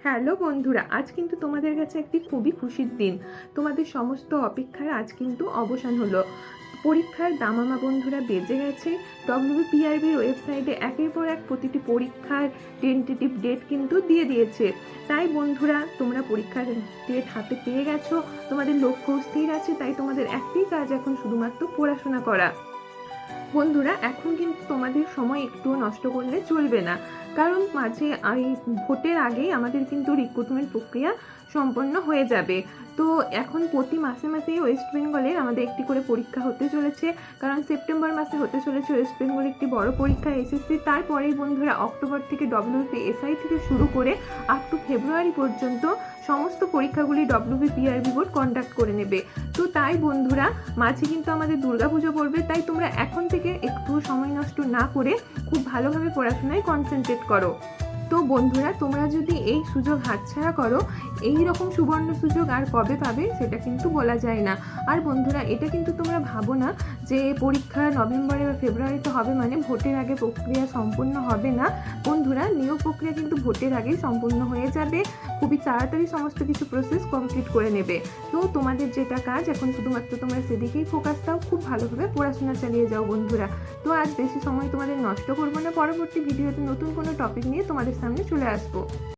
Hello বন্ধুরা, আজ কিন্তু তোমাদের কাছে একটি খুবই খুশির দিন। তোমাদের সমস্ত অপেক্ষার আজ কিন্তু অবসান হলো। পরীক্ষার দামামা বন্ধুরা বেজে গেছে। WBPRBর ওয়েবসাইটে একের পর এক প্রতিটি পরীক্ষার টেন্টেটিভ ডেট কিন্তু দিয়ে দিয়েছে। তাই বন্ধুরা, তোমরা পরীক্ষার ডেট হাতে পেয়ে গেছো, তোমাদের লক্ষ্য স্থির আছে। তাই তোমাদের একটাই কাজ এখন শুধুমাত্র পড়াশোনা করা। বন্ধুরা, এখন কিন্তু তোমাদের সময় একটুও নষ্ট করলে চলবে না, কারণ মাঝে এই ভোটের আগেই আমাদের কিন্তু রিক্রুটমেন্ট প্রক্রিয়া সম্পন্ন হয়ে যাবে। তো এখন প্রতি মাসে মাসেই ওয়েস্ট বেঙ্গলের আমাদের একটি করে পরীক্ষা হতে চলেছে, কারণ সেপ্টেম্বর মাসে হতে চলেছে ওয়েস্ট বেঙ্গল একটি বড় পরীক্ষা এসএসসি। তারপরেই বন্ধুরা অক্টোবর থেকে WBPSI থেকে শুরু করে আপ টু ফেব্রুয়ারি পর্যন্ত সমস্ত পরীক্ষাগুলি WBPRB বোর্ড কন্ডাক্ট করে নেবে। তো তাই বন্ধুরা, মাঝে কিন্তু আমাদের দুর্গাপুজো পড়বে, তাই তোমরা এখন থেকে একটু সময় নষ্ট না করে খুব ভালোভাবে পড়াশোনায় কনসেন্ট্রেট করো। তো বন্ধুরা, তোমরা যদি এই সুযোগ হাতছাড়া করো, এই রকম সুবর্ণ সুযোগ আর কবে পাবে সেটা কিন্তু বলা যায় না। আর বন্ধুরা, এটা কিন্তু তোমরা ভাবো না যে পরীক্ষা নভেম্বরে বা ফেব্রুয়ারিতে হবে মানে ভোটের আগে প্রক্রিয়া সম্পূর্ণ হবে না। বন্ধুরা, নিয়োগ প্রক্রিয়া কিন্তু ভোটের আগেই সম্পূর্ণ হয়ে যাবে। খুবই তাড়াতাড়ি সমস্ত কিছু প্রসেস কমপ্লিট করে নেবে। তো তোমাদের যেটা কাজ এখন শুধুমাত্র তোমরা সেদিকেই ফোকাস দাও, খুব ভালোভাবে পড়াশোনা চালিয়ে যাও বন্ধুরা। তো আজ বেশি সময় তোমাদের নষ্ট করবো না, পরবর্তী ভিডিওতে নতুন কোনো টপিক নিয়ে তোমাদের সামনে চলে আসবো।